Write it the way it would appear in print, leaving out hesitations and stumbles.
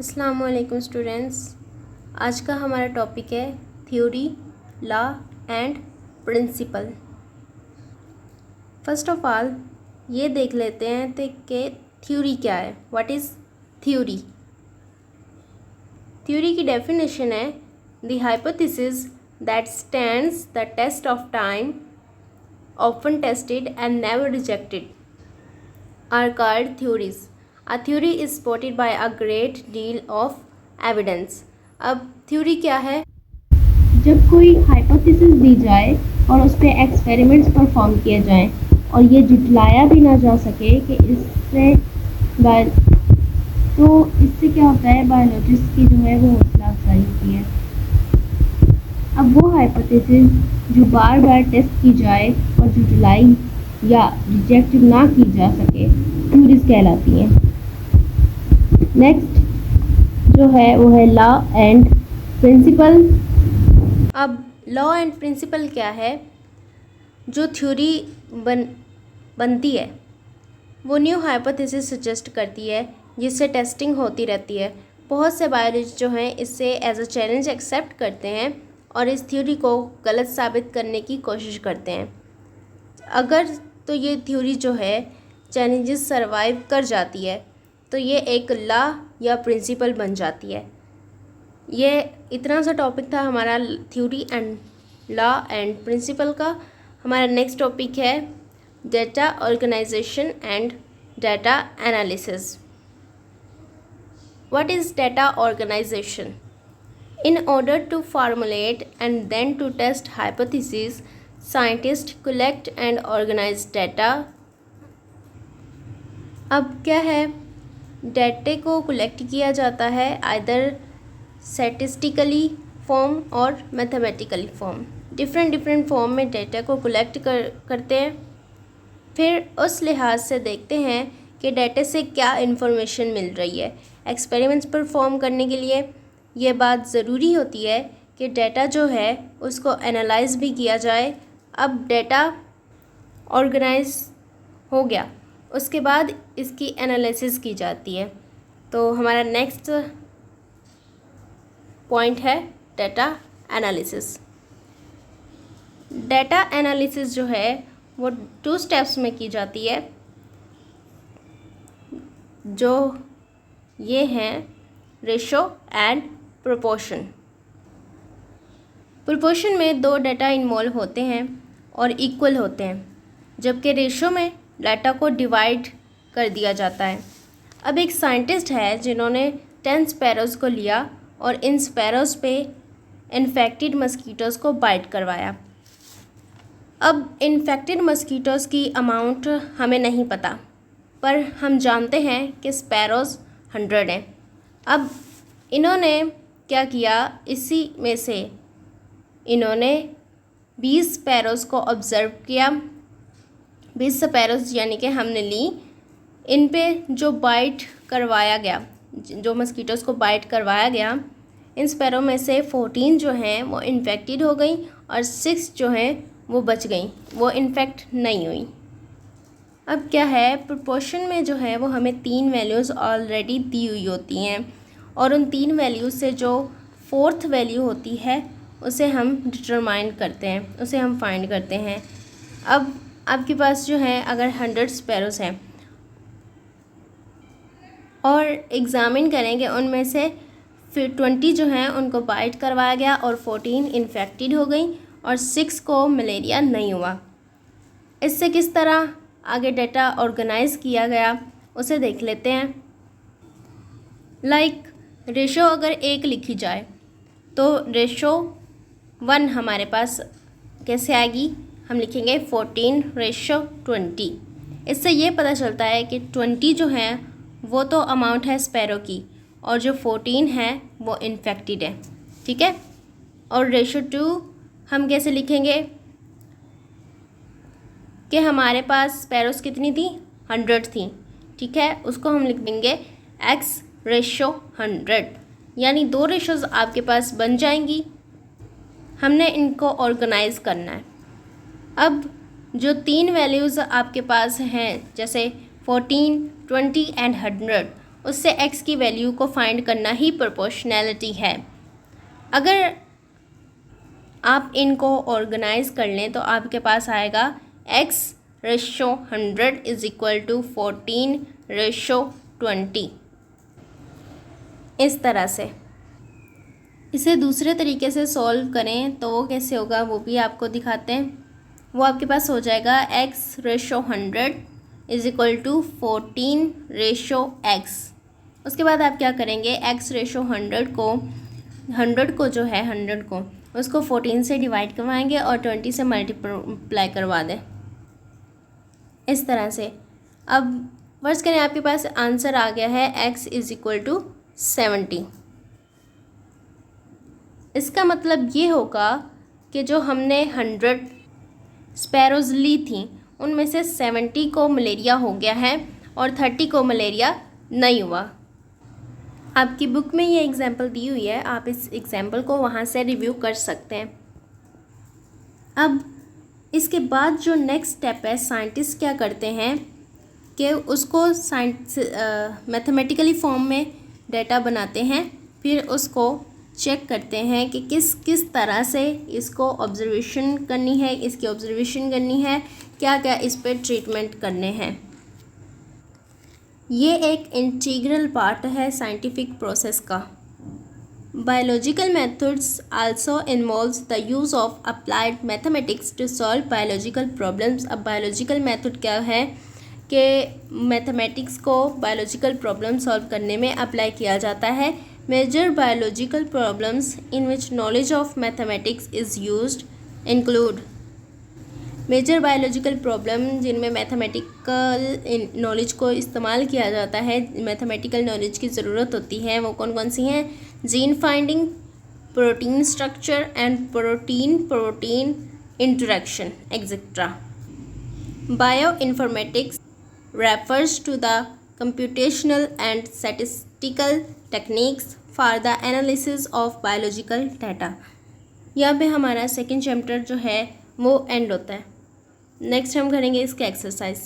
अस्सलामुअलैकुम स्टूडेंट्स। आज का हमारा टॉपिक है theory, law and principle. First of all ये देख लेते हैं कि थ्योरी क्या है। What is theory? थ्योरी की डेफिनेशन है the hypothesis that stands the test of time, often tested and never rejected, are called theories. A theory is supported by a great deal of evidence. अब theory क्या है? जब कोई hypothesis दी जाए और उस पर एक्सपेरिमेंट्स परफॉर्म किए जाएं और ये जुटलाया भी ना जा सके कि इससे क्या होता है, बायोलॉजिस्ट की जो है वो हौसला अफजाई होती है। अब वो हाइपोथेसिस जो बार बार टेस्ट की जाए और जुटलाई या रिजेक्ट ना की जा सके थ्योरीज कहलाती हैं। नेक्स्ट जो है वो है लॉ एंड प्रिंसिपल। अब लॉ एंड प्रिंसिपल क्या है? जो थ्योरी बनती है वो न्यू हाइपोथेसिस सजेस्ट करती है जिससे टेस्टिंग होती रहती है। बहुत से बायोलॉजिस्ट जो हैं इससे एज अ चैलेंज एक्सेप्ट करते हैं और इस थ्योरी को गलत साबित करने की कोशिश करते हैं। अगर तो ये थ्योरी जो है चैलेंजेस सरवाइव कर जाती है तो ये एक लॉ या प्रिंसिपल बन जाती है। ये इतना सा टॉपिक था हमारा theory and law and principle का। हमारा नेक्स्ट टॉपिक है data organisation and data analysis. What is data organisation? In order to formulate and then to test hypotheses, scientists collect and organize data. अब क्या है? डेटे को collect किया जाता है आइदर स्टैटिस्टिकली फॉर्म और मैथमेटिकली फॉर्म। डिफरेंट फॉर्म में data को कलेक्ट करते हैं। फिर उस लिहाज से देखते हैं कि डेटे से क्या इन्फॉर्मेशन मिल रही है। एक्सपेरिमेंट्स परफॉर्म करने के लिए ये बात ज़रूरी होती है कि डेटा जो है उसको एनालाइज भी किया जाए। अब डेटा ऑर्गेनाइज हो गया, उसके बाद इसकी एनालिसिस की जाती है। तो हमारा नेक्स्ट पॉइंट है डेटा एनालिसिस। डेटा एनालिसिस जो है वो 2 स्टेप्स में की जाती है, जो ये हैं रेशो एंड प्रोपोर्शन। प्रोपोर्शन में 2 डाटा इन्वॉल्व होते हैं और इक्वल होते हैं, जबकि रेशो में डाटा को डिवाइड कर दिया जाता है। अब एक साइंटिस्ट है जिन्होंने 10 स्पैरोज़ को लिया और इन स्पैरोज़ पे इन्फेक्टेड मस्कीटोज़ को बाइट करवाया। अब इन्फेक्टेड मस्कीटोज़ की अमाउंट हमें नहीं पता, पर हम जानते हैं कि स्पैरोज़ 100 हैं। अब इन्होंने क्या किया, इसी में से इन्होंने 20 स्पैरोज़ को ऑब्ज़र्व किया। 20 स्पैरोज़ यानी कि हमने ली, इन पे जो बाइट करवाया गया, जो मस्कीटोज़ को बाइट करवाया गया, इन स्पैरो में से 14 जो हैं वो इन्फेक्टेड हो गई और 6 जो हैं वो बच गई, वो इन्फेक्ट नहीं हुई। अब क्या है, प्रोपोर्शन में जो है वो हमें 3 वैल्यूज़ ऑलरेडी दी हुई होती हैं और उन 3 वैल्यूज़ से जो 4th वैल्यू होती है उसे हम डिटरमाइन करते हैं, उसे हम फाइंड करते हैं। अब आपके पास जो है अगर 100 स्पैरोज़ हैं और एग्ज़ामिन करेंगे, उनमें से फिर 20 जो हैं उनको बाइट करवाया गया और 14 इन्फेक्टेड हो गई और 6 को मलेरिया नहीं हुआ। इससे किस तरह आगे डेटा ऑर्गेनाइज़ किया गया उसे देख लेते हैं। लाइक रेशो अगर 1 लिखी जाए तो रेशो 1 हमारे पास कैसे आएगी? हम लिखेंगे 14:20। इससे ये पता चलता है कि 20 जो है वो तो अमाउंट है स्पैरो की और जो 14 है वो इन्फेक्टेड है, ठीक है। और रेशो 2 हम कैसे लिखेंगे कि हमारे पास स्पैरोस कितनी थी? 100 थी, ठीक है। उसको हम लिख देंगे x/100, यानी 2 रेशोज़ आपके पास बन जाएंगी। हमने इनको ऑर्गेनाइज़ करना है। अब जो 3 वैल्यूज़ आपके पास हैं जैसे 14, 20 एंड 100, उससे एक्स की वैल्यू को फाइंड करना ही प्रोपोर्शनैलिटी है। अगर आप इनको ऑर्गेनाइज कर लें तो आपके पास आएगा x/100 इज इक्वल टू 14/20। इस तरह से इसे दूसरे तरीके से सॉल्व करें तो वो कैसे होगा वो भी आपको दिखाते हैं। वो आपके पास हो जाएगा x/100 is equal to 14/x। उसके बाद आप क्या करेंगे, x/100 को 100 को जो है 100 को उसको 14 से डिवाइड करवाएंगे और 20 से मल्टीप्लाई करवा दें। इस तरह से अब फर्ज करें आपके पास आंसर आ गया है x इज इक्वल टू 70। इसका मतलब ये होगा कि जो हमने 100 स्पैरोज़ ली थी उनमें से 70 को मलेरिया हो गया है और 30 को मलेरिया नहीं हुआ। आपकी बुक में ये एग्जाम्पल दी हुई है, आप इस एग्जाम्पल को वहाँ से रिव्यू कर सकते हैं। अब इसके बाद जो नेक्स्ट स्टेप है, साइंटिस्ट क्या करते हैं कि उसको मैथमेटिकली फॉर्म में डेटा बनाते हैं, फिर उसको चेक करते हैं कि किस तरह से इसको ऑब्जर्वेशन करनी है, इसकी ऑब्जर्वेशन करनी है, क्या क्या इस पर ट्रीटमेंट करने हैं। ये एक इंटीग्रल पार्ट है साइंटिफिक प्रोसेस का। Biological methods also involves the use of applied mathematics to solve biological problems. अब बायोलॉजिकल मेथड क्या है कि मैथमेटिक्स को बायोलॉजिकल प्रॉब्लम सॉल्व करने में अप्लाई किया जाता है। Major biological problems in which knowledge of mathematics is used include. Major biological problem जिनमें मैथमेटिकल नॉलेज को इस्तेमाल किया जाता है, मैथमेटिकल नॉलेज की ज़रूरत होती है, वो कौन कौन सी हैं? Gene finding, protein structure and protein interaction etcetera. Bio informatics refers to the computational and statistical techniques for the analysis of biological data। यहाँ पे हमारा सेकेंड चैप्टर जो है वो एंड होता है। नेक्स्ट हम करेंगे इसका एक्सरसाइज।